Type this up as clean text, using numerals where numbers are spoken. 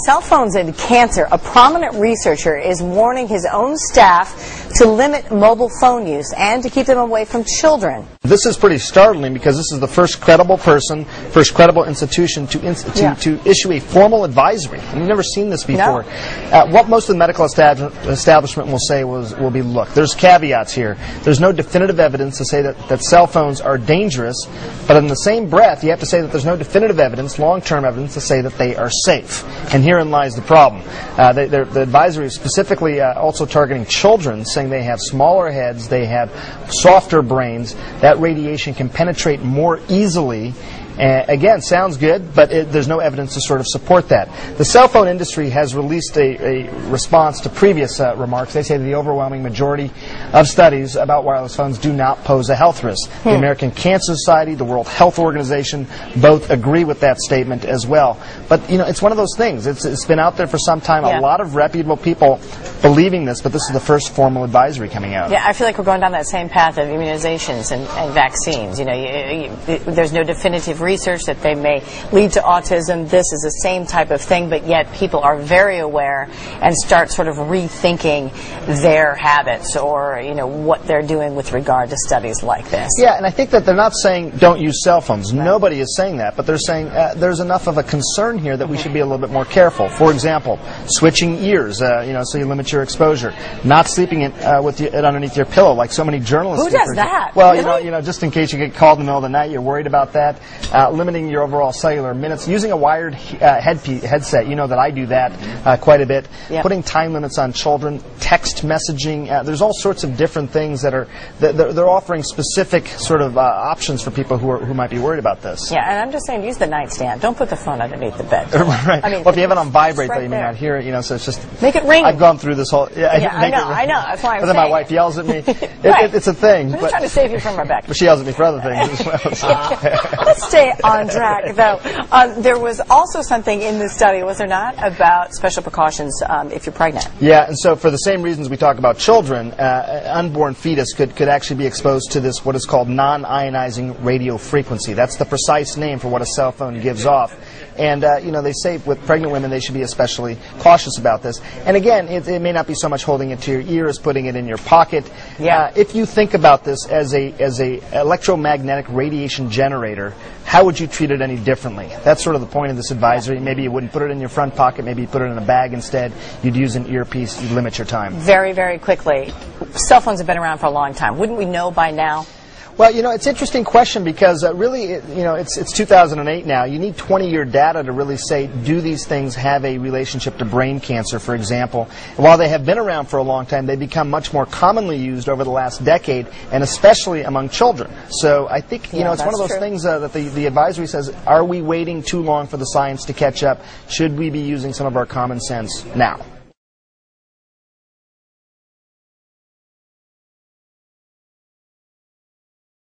Cell phones and cancer. A prominent researcher is warning his own staff to limit mobile phone use and to keep them away from children. This is pretty startling because this is the first credible person, first credible institution to issue a formal advisory. We've never seen this before. No. What most of the medical establishment will say will be, look, there's caveats here. There's no definitive evidence to say that cell phones are dangerous, but in the same breath, you have to say that there's no definitive evidence, long-term evidence, to say that they are safe. And herein lies the problem. The advisory is specifically also targeting children, saying they have smaller heads, they have softer brains, that radiation can penetrate more easily. Again, sounds good, but there's no evidence to sort of support that. The cell phone industry has released a response to previous remarks. They say that the overwhelming majority of studies about wireless phones do not pose a health risk. The American Cancer Society, the World Health Organization, both agree with that statement as well. But, you know, it's one of those things. It's been out there for some time. A lot of reputable people believing this, but this is the first formal advisory coming out. Yeah, I feel like we're going down that same path of immunizations and vaccines. You know, there's no definitive research that they may lead to autism. This is the same type of thing, but yet people are very aware and start sort of rethinking their habits or, you know, what they're doing with regard to studies like this. Yeah, and I think that they're not saying don't use cell phones. Right. Nobody is saying that, but they're saying there's enough of a concern here that we should be a little bit more careful. For example, switching ears, you know, so you limit your exposure. Not sleeping it underneath your pillow, like so many journalists. Who does that? Well, really? you know, just in case you get called in the middle of the night, you're worried about that. Limiting your overall cellular minutes, using a wired headset. You know that I do that quite a bit. Yep. Putting time limits on children, text messaging. There's all sorts of different things that they're offering specific sort of options for people who might be worried about this. Yeah, and I'm just saying, use the nightstand. Don't put the phone underneath the bed. Right. I mean, well, if you have it on vibrate, right though, you may not hear it. You know, so it's just make it ring. I've gone through this whole. I know. That's why I'm But then my wife yells at me. It's a thing. I'm just trying to save you from Rebecca. But she yells at me for other things as well. So. Let's stay on track, though. There was also something in this study, was there not, about special precautions if you're pregnant? Yeah, and so for the same reasons we talk about children, an unborn fetus could actually be exposed to this, what is called non-ionizing radio frequency. That's the precise name for what a cell phone gives off. And, you know, they say with pregnant women they should be especially cautious about this. And again, it may not be so much holding it to your ear as putting it in your pocket. Yeah. If you think about this as a electromagnetic radiation generator, how would you treat it any differently? That's sort of the point of this advisory. Maybe you wouldn't put it in your front pocket. Maybe you put it in a bag instead. You'd use an earpiece. You'd limit your time. Very, very quickly. Cell phones have been around for a long time. Wouldn't we know by now? Well, you know, it's an interesting question because really, you know, it's 2008 now. You need 20-year data to really say, do these things have a relationship to brain cancer, for example? And while they have been around for a long time, they've become much more commonly used over the last decade, and especially among children. So I think, you know, it's one of those things that the advisory says, are we waiting too long for the science to catch up? Should we be using some of our common sense now?